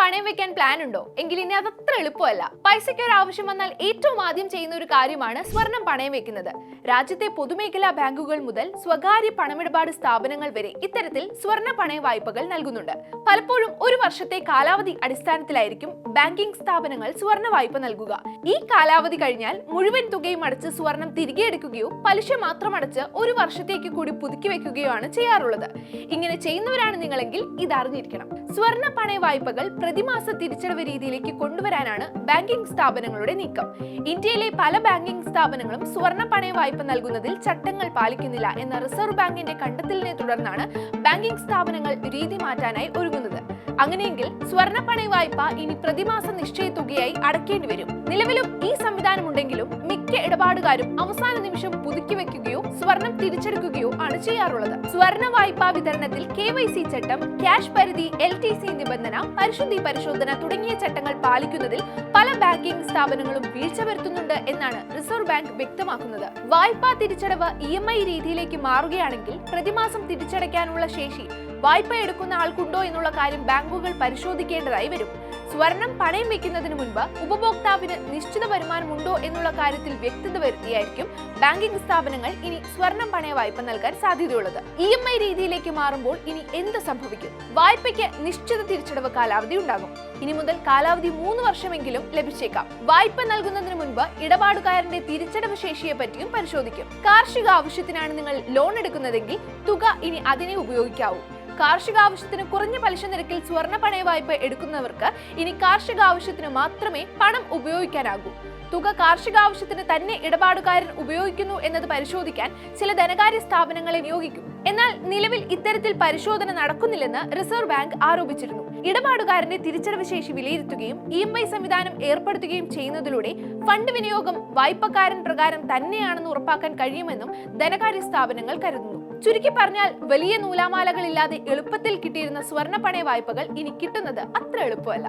പണയം വെക്കാൻ പ്ലാൻ ഉണ്ടോ എങ്കിൽ ഇനി അതത്ര എളുപ്പമല്ല. പൈസയ്ക്ക് ഒരു ആവശ്യം വന്നാൽ ഏറ്റവും ആദ്യം ചെയ്യുന്ന ഒരു കാര്യമാണ് സ്വർണം പണയം വെക്കുന്നത്. രാജ്യത്തെ പൊതുമേഖലാ ബാങ്കുകൾ മുതൽ സ്വകാര്യ പണമിടപാട് സ്ഥാപനങ്ങൾ വരെ ഇത്തരത്തിൽ സ്വർണ്ണ പണയ വായ്പകൾ നൽകുന്നുണ്ട്. പലപ്പോഴും ഒരു വർഷത്തെ കാലാവധി അടിസ്ഥാനത്തിലായിരിക്കും ബാങ്കിംഗ് സ്ഥാപനങ്ങൾ സ്വർണ്ണ വായ്പ നൽകുക. ഈ കാലാവധി കഴിഞ്ഞാൽ മുഴുവൻ തുകയും അടച്ച് സ്വർണം തിരികെ എടുക്കുകയോ പലിശ മാത്രം അടച്ച് ഒരു വർഷത്തേക്ക് കൂടി പുതുക്കി വെക്കുകയോ ആണ് ചെയ്യാറുള്ളത്. ഇങ്ങനെ ചെയ്യുന്നവരാണ് നിങ്ങളെങ്കിൽ ഇത് അറിഞ്ഞിരിക്കണം. സ്വർണ്ണ പണയ വായ്പകൾ പ്രതിമാസ തിരിച്ചടവ് രീതിയിലേക്ക് കൊണ്ടുവരാനാണ് ബാങ്കിംഗ് സ്ഥാപനങ്ങളുടെ നീക്കം. ഇന്ത്യയിലെ പല ബാങ്കിംഗ് സ്ഥാപനങ്ങളും സ്വർണ്ണ പണയ വായ്പ നൽകുന്നതിൽ ചട്ടങ്ങൾ പാലിക്കുന്നില്ല എന്ന റിസർവ് ബാങ്കിന്റെ കണ്ടെത്തലിനെ തുടർന്നാണ് ബാങ്കിംഗ് സ്ഥാപനങ്ങൾ രീതി മാറ്റാനായി ഒരുങ്ങുന്നത്. അങ്ങനെയെങ്കിൽ സ്വർണ്ണ പണയ വായ്പ ഇനി പ്രതിമാസ നിശ്ചയ തുകയായി അടയ്ക്കേണ്ടി വരും. നിലവിലും ഈ സംവിധാനം ഉണ്ടെങ്കിലും മിക്ക ഇടപാടുകാരും അവസാന നിമിഷം പുതുക്കി വെക്കുകയോ സ്വർണം തിരിച്ചെടുക്കുകയോ ആണ് ചെയ്യാറുള്ളത്. സ്വർണ്ണ വായ്പാ വിതരണത്തിൽ KYC ചട്ടം, ക്യാഷ് പരിധി, LTC നിബന്ധന, പരിശുദ്ധി പരിശോധന തുടങ്ങിയ ചട്ടങ്ങൾ പാലിക്കുന്നതിൽ പല ബാങ്കിംഗ് സ്ഥാപനങ്ങളും വീഴ്ച വരുത്തുന്നുണ്ട് എന്നാണ് റിസർവ് ബാങ്ക് വ്യക്തമാക്കുന്നത്. വായ്പാ തിരിച്ചടവ് EMI രീതിയിലേക്ക് മാറുകയാണെങ്കിൽ പ്രതിമാസം തിരിച്ചടയ്ക്കാനുള്ള ശേഷി വായ്പ എടുക്കുന്ന ആൾക്കുണ്ടോ എന്നുള്ള കാര്യം ബാങ്കുകൾ പരിശോധിക്കേണ്ടതായി വരും. സ്വർണം പണയം വെക്കുന്നതിന് മുൻപ് ഉപഭോക്താവിന് നിശ്ചിത വരുമാനമുണ്ടോ എന്നുള്ള കാര്യത്തിൽ വ്യക്തത വരുത്തിയായിരിക്കും ബാങ്കിംഗ് സ്ഥാപനങ്ങൾ ഇനി സ്വർണം പണയ വായ്പ നൽകാൻ സാധ്യതയുള്ളത്. EMI രീതിയിലേക്ക് മാറുമ്പോൾ ഇനി എന്ത് സംഭവിക്കും? വായ്പയ്ക്ക് നിശ്ചിത തിരിച്ചടവ് കാലാവധി ഉണ്ടാകും. ഇനി മുതൽ കാലാവധി 3 വർഷമെങ്കിലും ലഭിച്ചേക്കാം. വായ്പ നൽകുന്നതിന് മുൻപ് ഇടപാടുകാരന്റെ തിരിച്ചടവ് ശേഷിയെ പറ്റിയും പരിശോധിക്കും. കാർഷിക ആവശ്യത്തിനാണ് നിങ്ങൾ ലോൺ എടുക്കുന്നതെങ്കിൽ തുക ഇനി അതിനെ ഉപയോഗിക്കാവൂ. കാർഷിക ആവശ്യത്തിന് കുറഞ്ഞ പലിശ നിരക്കിൽ സ്വർണ്ണ പണയ വായ്പ എടുക്കുന്നവർക്ക് ഇനി കാർഷിക ആവശ്യത്തിന് മാത്രമേ പണം ഉപയോഗിക്കാനാകൂ. തുക കാർഷിക ആവശ്യത്തിന് തന്നെ ഇടപാടുകാരൻ ഉപയോഗിക്കുന്നു എന്നത് പരിശോധിക്കാൻ ചില ധനകാര്യ സ്ഥാപനങ്ങളെ നിയോഗിക്കും. എന്നാൽ നിലവിൽ ഇത്തരത്തിൽ പരിശോധന നടക്കുന്നില്ലെന്ന് റിസർവ് ബാങ്ക് ആരോപിച്ചിരുന്നു. ഇടപാടുകാരന്റെ തിരിച്ചടവ് ശേഷി വിലയിരുത്തുകയും EMI സംവിധാനം ഏർപ്പെടുത്തുകയും ചെയ്യുന്നതിലൂടെ ഫണ്ട് വിനിയോഗം വായ്പക്കാരൻ പ്രകാരം തന്നെയാണെന്ന് ഉറപ്പാക്കാൻ കഴിയുമെന്നും ധനകാര്യ സ്ഥാപനങ്ങൾ കരുതുന്നു. ചുരുക്കി പറഞ്ഞാൽ വലിയ നൂലാമാലകളില്ലാതെ എളുപ്പത്തിൽ കിട്ടിയിരുന്ന സ്വർണ്ണ പണയ വായ്പകൾ ഇനി കിട്ടുന്നത് അത്ര എളുപ്പമല്ല.